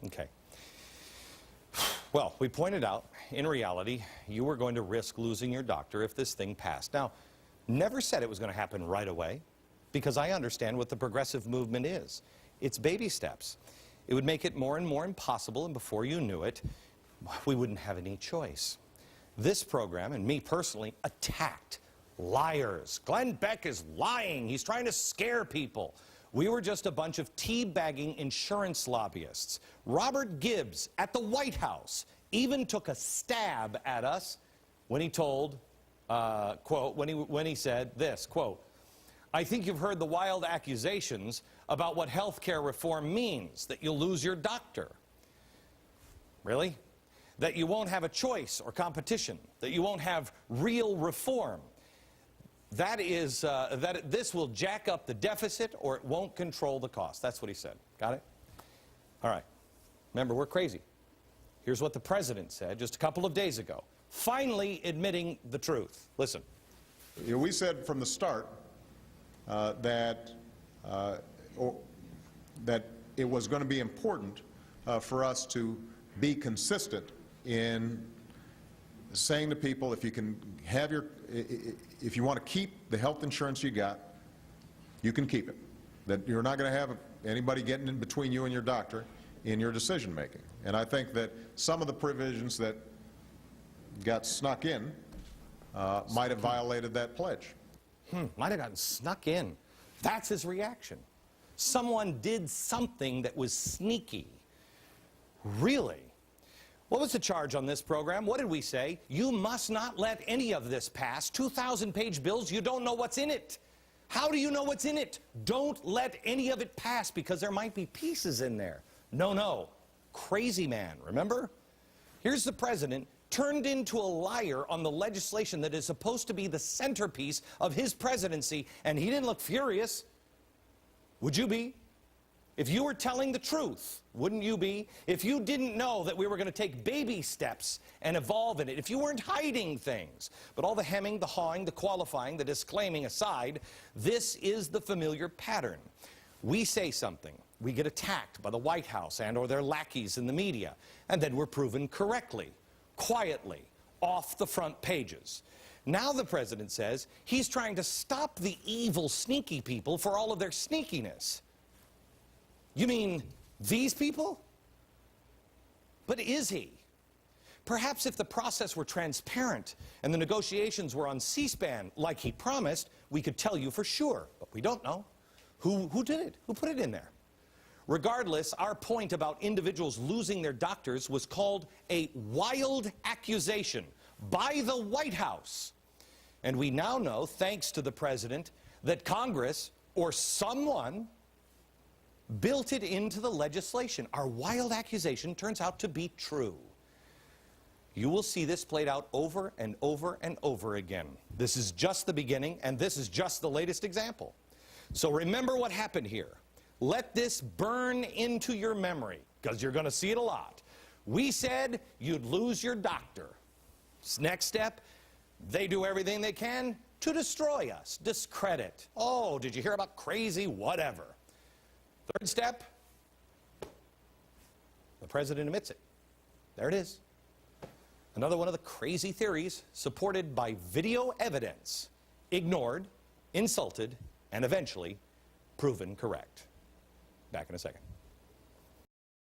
Okay. Well, we pointed out, in reality, you were going to risk losing your doctor if this thing passed. Now, never said it was going to happen right away, because I understand what the progressive movement is. It's baby steps. It would make it more and more impossible, and before you knew it, we wouldn't have any choice. This program, and me personally, attacked liars. Glenn Beck is lying. He's trying to scare people. We were just a bunch of tea-bagging insurance lobbyists. Robert Gibbs at the White House even took a stab at us when he told, quote, when he said this, quote, "I think you've heard the wild accusations about what health care reform means, that you'll lose your doctor." Really? That you won't have a choice or competition, that you won't have real reform. That is, this will jack up the deficit or it won't control the cost. That's what he said. Got it? All right. Remember, we're crazy. Here's what the president said just a couple of days ago, finally admitting the truth. Listen. We said from the start that it was going to be important for us to be consistent in saying to people, if you can have if you want to keep the health insurance you got, you can keep it. That you're not going to have anybody getting in between you and your doctor in your decision making. And I think that some of the provisions that got snuck in might have violated that pledge. Might have gotten snuck in. That's his reaction. Someone did something that was sneaky. Really? What was the charge on this program? What did we say? You must not let any of this pass. 2,000-page bills, you don't know what's in it. How do you know what's in it? Don't let any of it pass because there might be pieces in there. No, no. Crazy man, remember? Here's the president turned into a liar on the legislation that is supposed to be the centerpiece of his presidency, and he didn't look furious. Would you be? If you were telling the truth, wouldn't you be? If you didn't know that we were going to take baby steps and evolve in it, if you weren't hiding things. But all the hemming, the hawing, the qualifying, the disclaiming aside, this is the familiar pattern. We say something, we get attacked by the White House and or their lackeys in the media, and then we're proven correctly, quietly, off the front pages. Now the president says he's trying to stop the evil, sneaky people for all of their sneakiness. You mean these people? But is he? Perhaps if the process were transparent and the negotiations were on C-SPAN like he promised, we could tell you for sure. But we don't know. Who did it? Who put it in there? Regardless, our point about individuals losing their doctors was called a wild accusation by the White House. And we now know, thanks to the president, that Congress or someone built it into the legislation. Our wild accusation turns out to be true. You will see this played out over and over and over again. This is just the beginning, and this is just the latest example. So remember what happened here. Let this burn into your memory, because you're going to see it a lot. We said you'd lose your doctor. Next step, they do everything they can to destroy us, discredit. Oh, did you hear about crazy whatever? Third step, the president admits it. There it is. Another one of the crazy theories supported by video evidence, ignored, insulted, and eventually proven correct. Back in a second.